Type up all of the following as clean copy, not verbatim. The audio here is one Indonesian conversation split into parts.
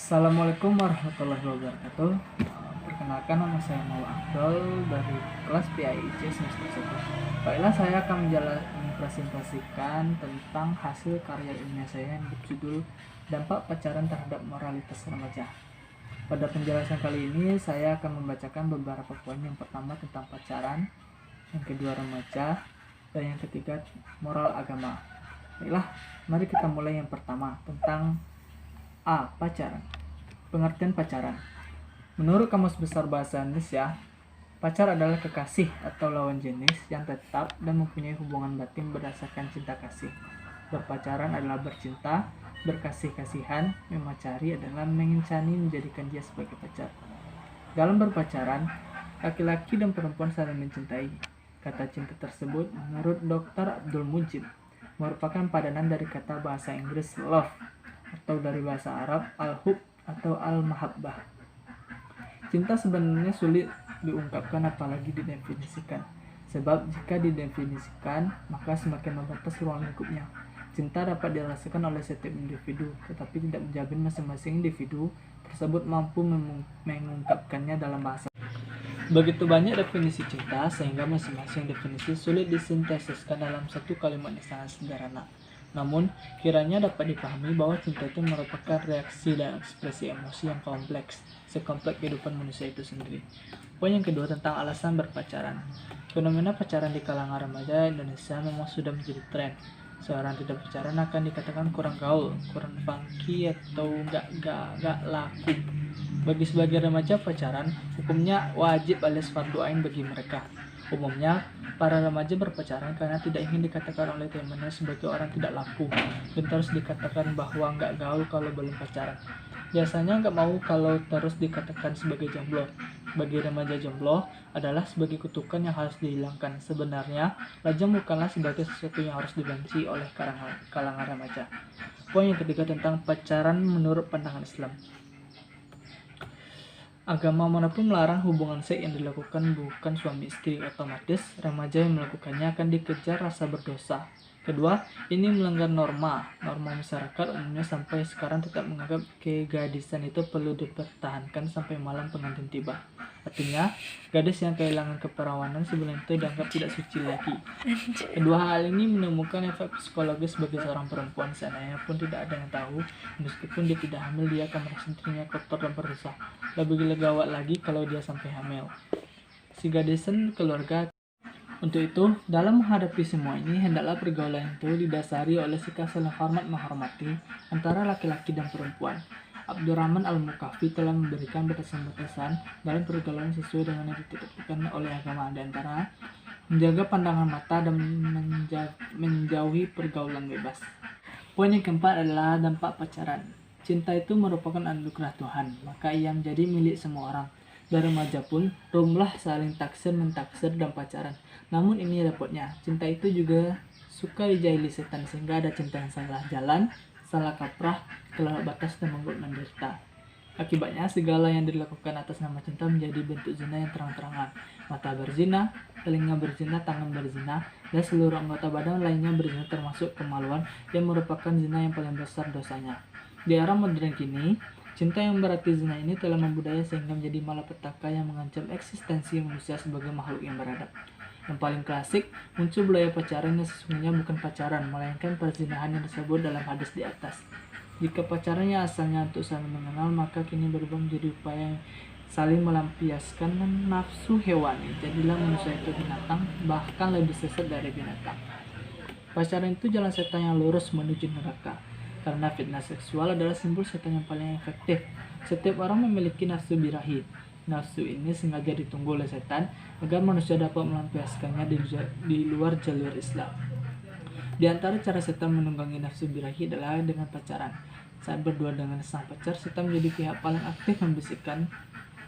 Assalamualaikum warahmatullahi wabarakatuh. Perkenalkan, nama saya Maul Abdul dari kelas PIIC semester 1. Baiklah, saya akan mempresentasikan tentang hasil karya ilmiah saya yang berjudul Dampak Pacaran Terhadap Moralitas Remaja. Pada penjelasan kali ini saya akan membacakan beberapa poin. Yang pertama tentang pacaran, yang kedua remaja, dan yang ketiga moral agama. Baiklah, mari kita mulai yang pertama tentang pacaran. Pengertian pacaran. Menurut Kamus Besar Bahasa Indonesia, pacar adalah kekasih atau lawan jenis yang tetap dan mempunyai hubungan batin berdasarkan cinta kasih. Berpacaran adalah bercinta, berkasih-kasihan, memacari adalah mengencani menjadikan dia sebagai pacar. Dalam berpacaran, laki-laki dan perempuan saling mencintai. Kata cinta tersebut menurut Dr. Abdul Mujib merupakan padanan dari kata bahasa Inggris love atau dari bahasa Arab al-hub atau al-mahabbah. Cinta sebenarnya sulit diungkapkan apalagi didefinisikan. Sebab jika didefinisikan, maka semakin membatas ruang lingkupnya. Cinta dapat dirasakan oleh setiap individu, tetapi tidak menjamin masing-masing individu tersebut mampu mengungkapkannya dalam bahasa. Begitu banyak definisi cinta, sehingga masing-masing definisi sulit disintesiskan dalam satu kalimat yang sangat sederhana. Namun, kiranya dapat dipahami bahwa cinta itu merupakan reaksi dan ekspresi emosi yang kompleks, sekompleks kehidupan manusia itu sendiri. Poin yang kedua tentang alasan berpacaran. Fenomena pacaran di kalangan remaja Indonesia memang sudah menjadi tren. Seorang tidak pacaran akan dikatakan kurang gaul, kurang funky, atau gak laku. Bagi sebagian remaja, pacaran hukumnya wajib alias fardu ain bagi mereka. Umumnya, para remaja berpacaran karena tidak ingin dikatakan oleh temannya sebagai orang tidak laku, dan terus dikatakan bahwa nggak gaul kalau belum pacaran. Biasanya nggak mau kalau terus dikatakan sebagai jomblo. Bagi remaja, jomblo adalah sebagai kutukan yang harus dihilangkan. Sebenarnya, lajang bukanlah sebagai sesuatu yang harus dibenci oleh kalangan remaja. Poin yang ketiga tentang pacaran menurut pandangan Islam. Agama manapun melarang hubungan seks yang dilakukan bukan suami istri. Otomatis, remaja yang melakukannya akan dikejar rasa berdosa. Kedua, ini melanggar norma masyarakat umumnya sampai sekarang tetap menganggap kegadisan itu perlu dipertahankan sampai malam pengantin tiba. Artinya, gadis yang kehilangan keperawanan sebelum itu dianggap tidak suci lagi. Kedua hal ini menemukan efek psikologis bagi seorang perempuan. Seandainya pun tidak ada yang tahu, meskipun dia tidak hamil, dia akan merasa dirinya kotor dan berdosa. Lebih gawat lagi kalau dia sampai hamil. Si gadisan keluarga. Untuk itu, dalam menghadapi semua ini, hendaklah pergaulan itu didasari oleh sikap saling hormat menghormati antara laki-laki dan perempuan. Abdurrahman Al-Mukafi telah memberikan batasan-batasan dalam pergaulan sesuai dengan yang ditetapkan oleh agama, di antara menjaga pandangan mata dan menjauhi pergaulan bebas. Poin yang keempat adalah dampak pacaran. Cinta itu merupakan anugerah Tuhan, maka ia menjadi milik semua orang. Dari remaja pun, rumlah saling taksir mentaksir dan pacaran. Namun ini repotnya, cinta itu juga suka dijahili setan, sehingga ada cinta yang salah jalan, salah kaprah, kelewat batas dan membuat menderita. Akibatnya, segala yang dilakukan atas nama cinta menjadi bentuk zina yang terang-terangan. Mata berzina, telinga berzina, tangan berzina, dan seluruh anggota badan lainnya berzina, termasuk kemaluan yang merupakan zina yang paling besar dosanya. Di era modern kini, cinta yang berarti zina ini telah membudaya sehingga menjadi malapetaka yang mengancam eksistensi manusia sebagai makhluk yang beradab. Yang paling klasik, muncul budaya pacaran yang sesungguhnya bukan pacaran, melainkan perzinahan yang disebut dalam hadis di atas. Jika pacarannya asalnya untuk saling mengenal, maka kini berubah menjadi upaya yang saling melampiaskan nafsu hewani. Jadilah manusia itu binatang, bahkan lebih sesat dari binatang. Pacaran itu jalan setan yang lurus menuju neraka. Karena fitnah seksual adalah simbol setan yang paling efektif. Setiap orang memiliki nafsu birahi. Nafsu ini sengaja ditunggu oleh setan agar manusia dapat melampiaskannya di luar jalur Islam. Di antara cara setan menunggangi nafsu birahi adalah dengan pacaran. Saat berdua dengan sang pacar, setan menjadi pihak paling aktif membisikkan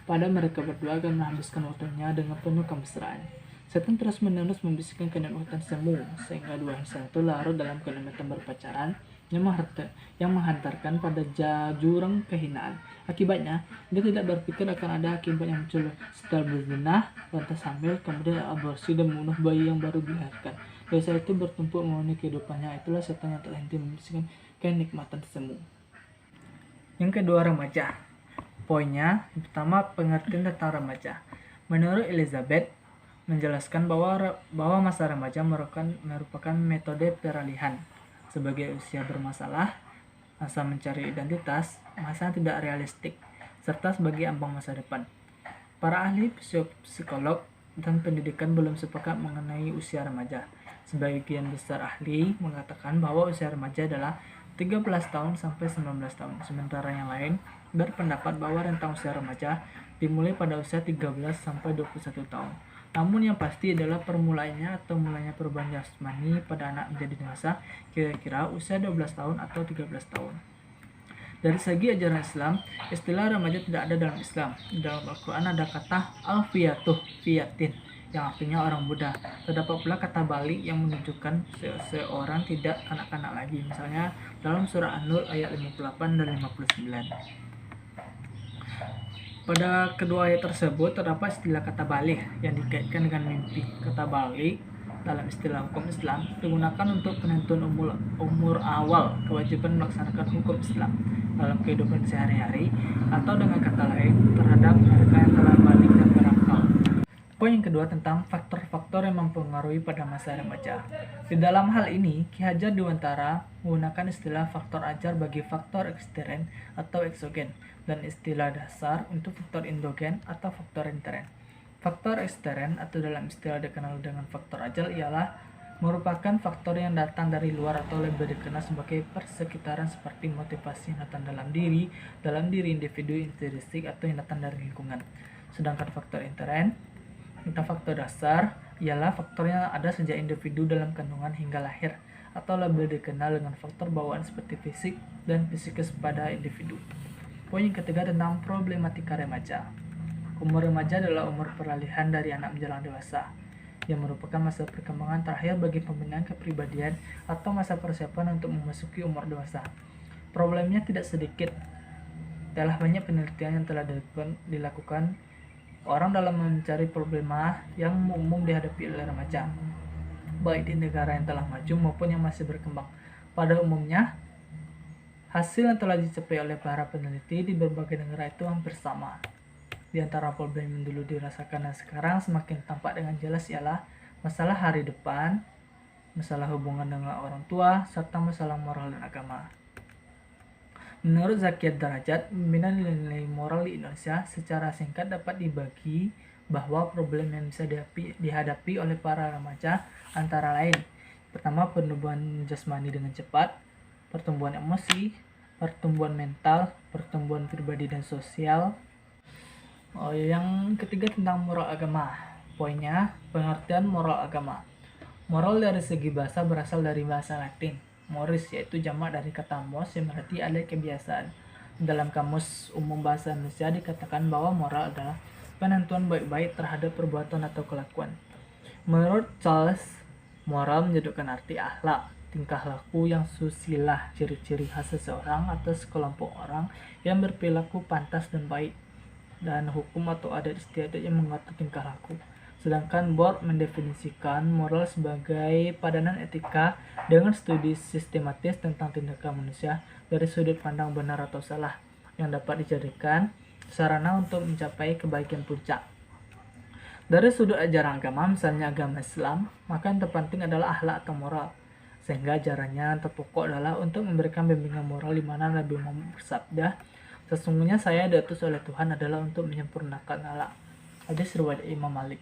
pada mereka berdua agar menghabiskan waktunya dengan penuh kemesraan. Setan terus-menerus membisikkan kenikmatan semu, sehingga dua insan itu larut dalam kenikmatan berpacaran yang menghantarkan pada jurang kehinaan. Akibatnya, dia tidak berpikir akan ada akibat yang muncul setelah berzina, lantas hamil, kemudian aborsi dan membunuh bayi yang baru dilahirkan. Dosa itu bertumpuk memenuhi kehidupannya. Itulah setan yang telah henti membisikkan kenikmatan semu. Yang kedua, remaja. Poinnya, yang pertama, pengertian tentang remaja. Menurut Elizabeth, menjelaskan bahwa masa remaja merupakan metode peralihan sebagai usia bermasalah, masa mencari identitas, masa tidak realistik, serta sebagai ambang masa depan. Para ahli psikolog dan pendidikan belum sepakat mengenai usia remaja. Sebagian besar ahli mengatakan bahwa usia remaja adalah 13 tahun sampai 19 tahun, sementara yang lain berpendapat bahwa rentang usia remaja dimulai pada usia 13 sampai 21 tahun. Namun yang pasti adalah permulaannya atau mulanya perubahan jasmani pada anak menjadi dewasa kira-kira usia 12 tahun atau 13 tahun. Dari segi ajaran Islam, istilah remaja tidak ada dalam Islam. Dalam Al-Quran ada kata al-fiyatuh, fiyatin, yang artinya orang muda. Terdapat pula kata balik yang menunjukkan seseorang tidak kanak-kanak lagi. Misalnya dalam surah An-Nur ayat 58 dan 59. Pada kedua ayat tersebut terdapat istilah kata balik yang dikaitkan dengan mimpi. Kata balik dalam istilah hukum Islam digunakan untuk penentuan umur awal kewajiban melaksanakan hukum Islam dalam kehidupan sehari-hari, atau dengan kata lain terhadap mereka yang telah balik dan berakal. Poin yang kedua tentang faktor-faktor yang mempengaruhi pada masa remaja. Di dalam hal ini, Ki Hajar Dewantara menggunakan istilah faktor ajar bagi faktor ekstern atau eksogen, dan istilah dasar untuk faktor endogen atau faktor intern. Faktor ekstern atau dalam istilah dikenal dengan faktor ajar ialah merupakan faktor yang datang dari luar atau lebih dikenal sebagai persekitaran seperti motivasi yang datang dalam diri individu intrinsik atau yang datang dari lingkungan. Sedangkan faktor intern tentang faktor dasar ialah faktor yang ada sejak individu dalam kandungan hingga lahir, atau lebih dikenal dengan faktor bawaan seperti fisik dan psikis pada individu. Poin yang ketiga tentang problematika remaja. Umur remaja adalah umur peralihan dari anak menjelang dewasa, yang merupakan masa perkembangan terakhir bagi pembinaan kepribadian atau masa persiapan untuk memasuki umur dewasa. Problemnya tidak sedikit. Telah banyak penelitian yang telah dilakukan orang dalam mencari problema yang umum dihadapi oleh remaja, baik di negara yang telah maju maupun yang masih berkembang. Pada umumnya, hasil yang telah dicapai oleh para peneliti di berbagai negara itu hampir sama. Di antara problem yang dulu dirasakan dan sekarang semakin tampak dengan jelas ialah masalah hari depan, masalah hubungan dengan orang tua, serta masalah moral dan agama. Menurut Zakiyat Darajat, pembinaan nilai moral di Indonesia secara singkat dapat dibagi bahwa problem yang bisa dihadapi oleh para remaja antara lain: pertama, pertumbuhan jasmani dengan cepat, pertumbuhan emosi, pertumbuhan mental, pertumbuhan pribadi dan sosial. Yang ketiga tentang moral agama. Poinnya, pengertian moral agama. Moral dari segi bahasa berasal dari bahasa Latin, moris, yaitu jamak dari kata mos yang berarti ada kebiasaan. Dalam Kamus Umum Bahasa Indonesia dikatakan bahwa moral adalah penentuan baik-baik terhadap perbuatan atau kelakuan. Menurut Charles, moral menjadikan arti akhlak, tingkah laku yang susila, ciri-ciri khas seseorang atau sekelompok orang yang berperilaku pantas dan baik, dan hukum atau adat istiadat yang mengatur tingkah laku. Sedangkan Bohr mendefinisikan moral sebagai padanan etika dengan studi sistematis tentang tindakan manusia dari sudut pandang benar atau salah yang dapat dijadikan sarana untuk mencapai kebaikan puncak. Dari sudut ajaran agama, misalnya agama Islam, maka yang terpenting adalah akhlak atau moral, sehingga ajarannya yang terpokok adalah untuk memberikan bimbingan moral di mana Nabi Muhammad bersabda, "Sesungguhnya saya diutus oleh Tuhan adalah untuk menyempurnakan akhlak." Hadis riwayat Imam Malik.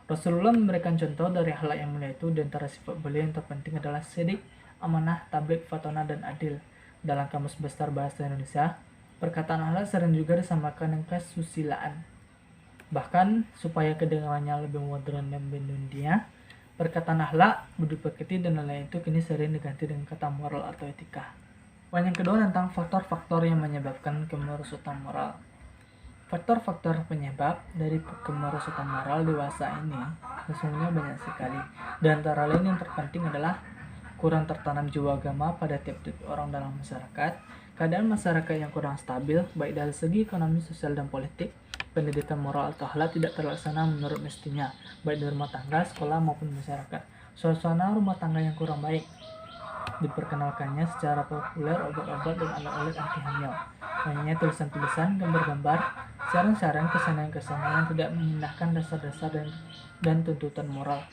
Rasulullah memberikan contoh dari akhlak yang mulia itu. Di antara sifat beliau yang terpenting adalah sidik, amanah, tabligh, fatona, dan adil. Dalam Kamus Besar Bahasa Indonesia, perkataan akhlak sering juga disamakan dengan kesusilaan. Bahkan, supaya kedengarannya lebih modern dan mendunia, perkataan akhlak, budi pekerti, dan lain-lain itu kini sering diganti dengan kata moral atau etika. Poin yang kedua tentang faktor-faktor yang menyebabkan kemerosotan moral. Faktor-faktor penyebab dari kemerosotan moral dewasa ini sesungguhnya banyak sekali. Di antara lain yang terpenting adalah kurang tertanam jiwa agama pada tiap-tiap orang dalam masyarakat, keadaan masyarakat yang kurang stabil baik dari segi ekonomi, sosial, dan politik, pendidikan moral atau akhlak tidak terlaksana menurut mestinya, baik di rumah tangga, sekolah, maupun masyarakat, suasana rumah tangga yang kurang baik, Diperkenalkannya secara populer obat-obat dan alat-alat anti hamil. Banyaknya tulisan-tulisan, gambar-gambar, saran-saran, kesenangan-kesenangan yang tidak mengindahkan dasar-dasar dan tuntutan moral.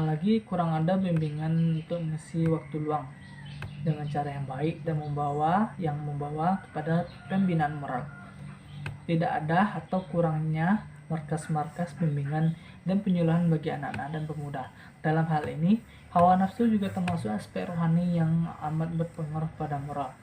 Lagi kurang ada bimbingan untuk mengisi waktu luang dengan cara yang baik dan membawa kepada pembinaan moral. Tidak ada atau kurangnya markas-markas bimbingan dan penyuluhan bagi anak-anak dan pemuda. Dalam hal ini, hawa nafsu juga termasuk aspek rohani yang amat berpengaruh pada moral.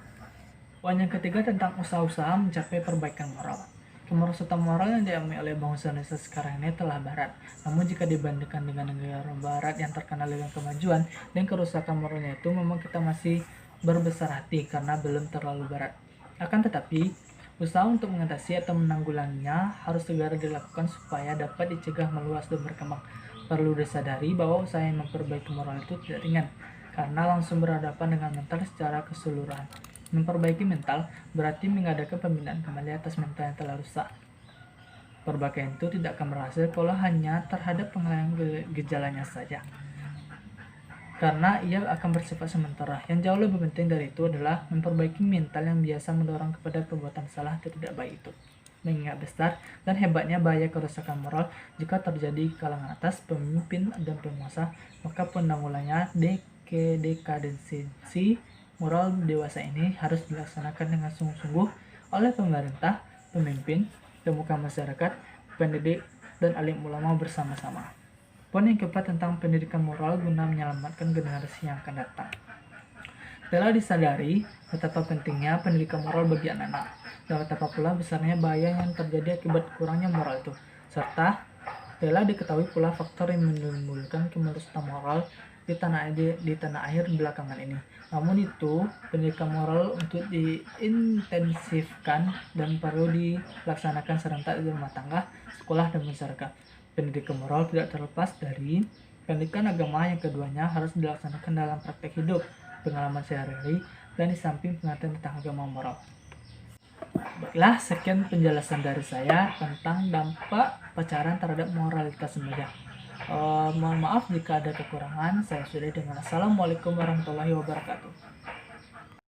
Poin yang ketiga tentang usaha-usaha mencapai perbaikan moral. Kemerosotan moral yang dialami oleh bangsa Indonesia sekarang ini telah barat. Namun jika dibandingkan dengan negara barat yang terkenal dengan kemajuan dan kerusakan moralnya itu, memang kita masih berbesar hati karena belum terlalu barat. Akan tetapi, usaha untuk mengatasi atau menanggulanginya harus segera dilakukan supaya dapat dicegah meluas dan berkembang. Perlu disadari bahwa usaha yang memperbaiki moral itu tidak ringan, karena langsung berhadapan dengan mental secara keseluruhan. Memperbaiki mental berarti mengadakan pembinaan kembali atas mental yang telah rusak. Perbaikan itu tidak akan berhasil kalau hanya terhadap pengalihan gejalanya saja, karena ia akan bersifat sementara. Yang jauh lebih penting dari itu adalah memperbaiki mental yang biasa mendorong kepada perbuatan salah atau tidak baik itu. Mengingat besar dan hebatnya bahaya kerusakan moral jika terjadi di kalangan atas, pemimpin dan penguasa, maka penanggulangannya dekadensi moral dewasa ini harus dilaksanakan dengan sungguh-sungguh oleh pemerintah, pemimpin, pemuka masyarakat, pendidik, dan alim ulama bersama-sama. Poin yang keempat tentang pendidikan moral guna menyelamatkan generasi yang akan datang. Telah disadari betapa pentingnya pendidikan moral bagi anak-anak, dan betapa pula besarnya bahaya yang terjadi akibat kurangnya moral itu, serta telah diketahui pula faktor yang menimbulkan kemerosotan moral di tanah air belakangan ini. Namun itu, pendidikan moral untuk diintensifkan dan perlu dilaksanakan serentak di rumah tangga, sekolah, dan masyarakat. Pendidikan moral tidak terlepas dari pendidikan agama, yang keduanya harus dilaksanakan dalam praktek hidup, pengalaman sehari-hari, dan di samping pengertian tentang agama moral. Baiklah, sekian penjelasan dari saya tentang dampak pacaran terhadap moralitas remaja. Mohon maaf jika ada kekurangan. Saya sudah dengan Assalamualaikum warahmatullahi wabarakatuh.